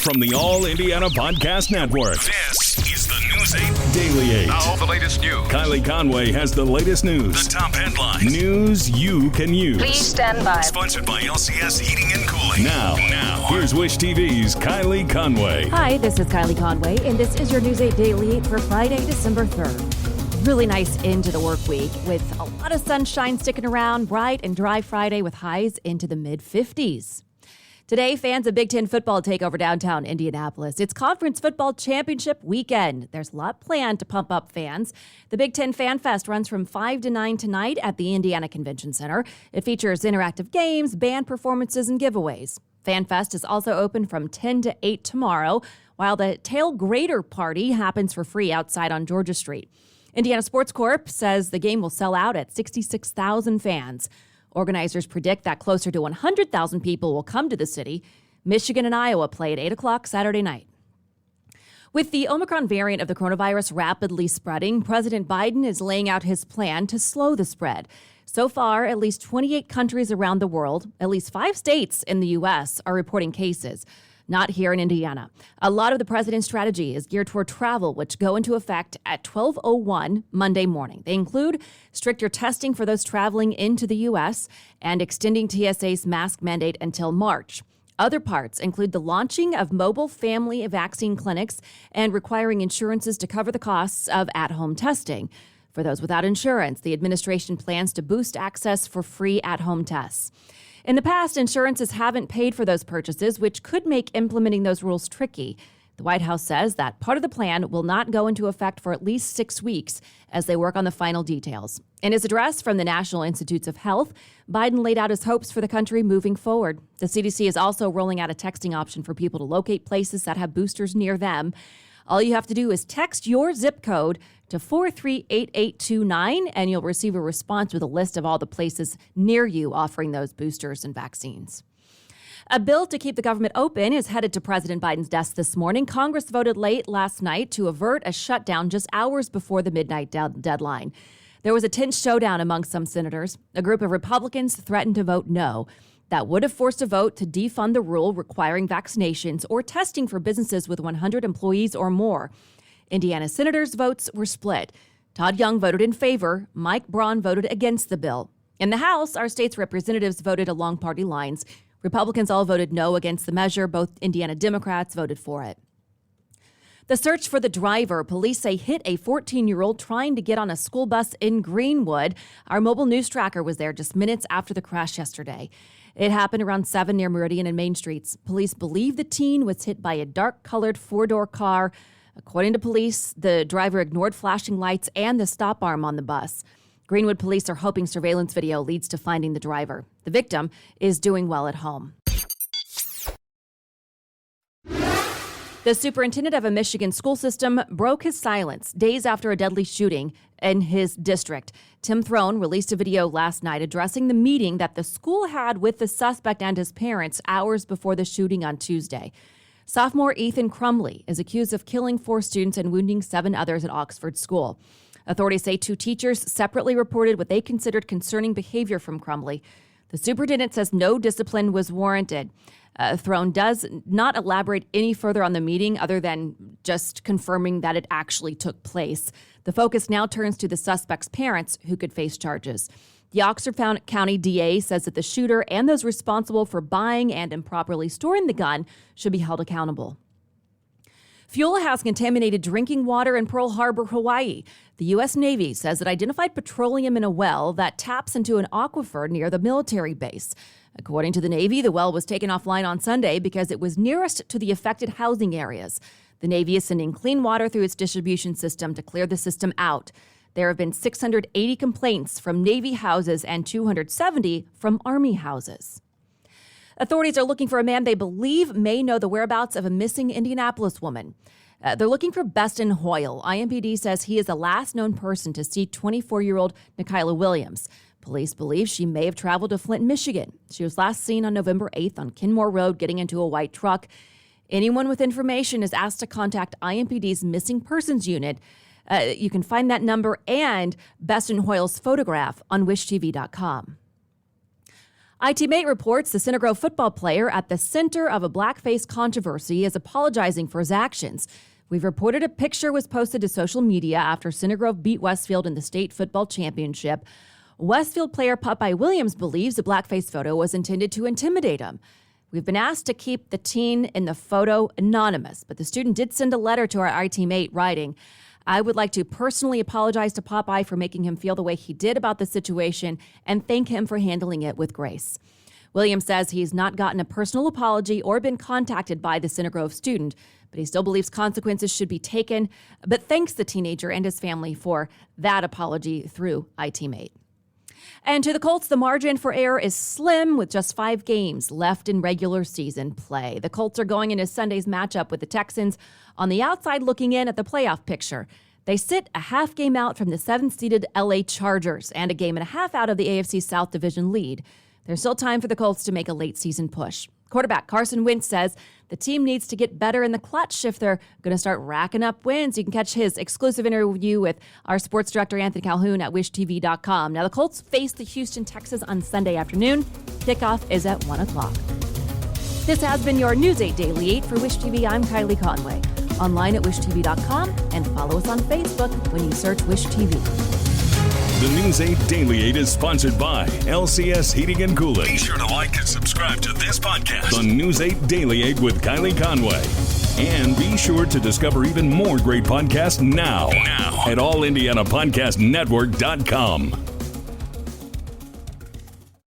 From the All Indiana Podcast Network, this is the News 8 Daily 8. Now, the latest news. Kylie Conway has the latest news. The top headlines. News you can use. Please stand by. Sponsored by LCS Heating and Cooling. Now, here's Wish TV's Kylie Conway. Hi, this is Kylie Conway, and this is your News 8 Daily 8 for Friday, December 3rd. Really nice end to the work week with a lot of sunshine sticking around, bright and dry Friday with highs into the mid-50s. Today, fans of Big Ten football take over downtown Indianapolis. It's Conference Football Championship weekend. There's a lot planned to pump up fans. The Big Ten Fan Fest runs from 5 to 9 tonight at the Indiana Convention Center. It features interactive games, band performances, and giveaways. Fan Fest is also open from 10 to 8 tomorrow, while the Tailgater Party happens for free outside on Georgia Street. Indiana Sports Corp says the game will sell out at 66,000 fans. Organizers predict that closer to 100,000 people will come to the city. Michigan and Iowa play at 8 o'clock Saturday night. With the Omicron variant of the coronavirus rapidly spreading, President Biden is laying out his plan to slow the spread. So far, at least 28 countries around the world, at least 5 states in the U.S. are reporting cases. Not here in Indiana. A lot of the president's strategy is geared toward travel, which go into effect at 12:01 Monday morning. They include stricter testing for those traveling into the U.S. and extending TSA's mask mandate until March. Other parts include the launching of mobile family vaccine clinics and requiring insurances to cover the costs of at-home testing. For those without insurance, the administration plans to boost access for free at-home tests. In the past, insurances haven't paid for those purchases, which could make implementing those rules tricky. The White House says that part of the plan will not go into effect for at least 6 weeks as they work on the final details. In his address from the National Institutes of Health, Biden laid out his hopes for the country moving forward. The CDC is also rolling out a texting option for people to locate places that have boosters near them. All you have to do is text your zip code to 438829, and you'll receive a response with a list of all the places near you offering those boosters and vaccines. A bill to keep the government open is headed to President Biden's desk this morning. Congress voted late last night to avert a shutdown just hours before the midnight deadline. There was a tense showdown among some senators. A group of Republicans threatened to vote no. That would have forced a vote to defund the rule requiring vaccinations or testing for businesses with 100 employees or more. Indiana senators' votes were split. Todd Young voted in favor. Mike Braun voted against the bill. In the House, our state's representatives voted along party lines. Republicans all voted no against the measure. Both Indiana Democrats voted for it. The search for the driver, police say, hit a 14-year-old trying to get on a school bus in Greenwood. Our mobile news tracker was there just minutes after the crash yesterday. It happened around 7 near Meridian and Main Streets. Police believe the teen was hit by a dark-colored 4-door car. According to police, the driver ignored flashing lights and the stop arm on the bus. Greenwood police are hoping surveillance video leads to finding the driver. The victim is doing well at home. The superintendent of a Michigan school system broke his silence days after a deadly shooting in his district. Tim Throne released a video last night addressing the meeting that the school had with the suspect and his parents hours before the shooting on Tuesday. Sophomore Ethan Crumley is accused of killing 4 students and wounding 7 others at Oxford School. Authorities say 2 teachers separately reported what they considered concerning behavior from Crumley. The superintendent says no discipline was warranted. Throne does not elaborate any further on the meeting other than just confirming that it actually took place. The focus now turns to the suspect's parents, who could face charges. The Oxford County DA says that the shooter and those responsible for buying and improperly storing the gun should be held accountable. Fuel has contaminated drinking water in Pearl Harbor, Hawaii. The U.S. Navy says it identified petroleum in a well that taps into an aquifer near the military base. According to the Navy, the well was taken offline on Sunday because it was nearest to the affected housing areas. The Navy is sending clean water through its distribution system to clear the system out. There have been 680 complaints from Navy houses and 270 from Army houses. Authorities are looking for a man they believe may know the whereabouts of a missing Indianapolis woman. They're looking for Beston Hoyle. IMPD says he is the last known person to see 24-year-old Nikayla Williams. Police believe she may have traveled to Flint, Michigan. She was last seen on November 8th on Kenmore Road getting into a white truck. Anyone with information is asked to contact IMPD's Missing Persons Unit. You can find that number and Beston Hoyle's photograph on wishtv.com. IT reports the Center Grove football player at the center of a blackface controversy is apologizing for his actions. We've reported a picture was posted to social media after Center Grove beat Westfield in the state football championship. Westfield player Popeye Williams believes the blackface photo was intended to intimidate him. We've been asked to keep the teen in the photo anonymous, but the student did send a letter to our IT mate writing, "I would like to personally apologize to Popeye for making him feel the way he did about the situation and thank him for handling it with grace." Williams says he's not gotten a personal apology or been contacted by the Center Grove student, but he still believes consequences should be taken, but thanks the teenager and his family for that apology through IT mate. And to the Colts, the margin for error is slim with just 5 games left in regular season play. The Colts are going into Sunday's matchup with the Texans on the outside looking in at the playoff picture. They sit a half game out from the 7th-seeded LA Chargers and a game and a half out of the AFC South Division lead. There's still time for the Colts to make a late season push. Quarterback Carson Wentz says the team needs to get better in the clutch if they're going to start racking up wins. You can catch his exclusive interview with our sports director, Anthony Calhoun, at wishtv.com. Now, the Colts face the Houston Texans on Sunday afternoon. Kickoff is at 1 o'clock. This has been your News 8 Daily 8 for Wish TV. I'm Kylie Conway. Online at wishtv.com and follow us on Facebook when you search Wish TV. The News 8 Daily 8 is sponsored by LCS Heating and Cooling. Be sure to like and subscribe to this podcast, The News 8 Daily 8 with Kylie Conway. And be sure to discover even more great podcasts now at allindianapodcastnetwork.com.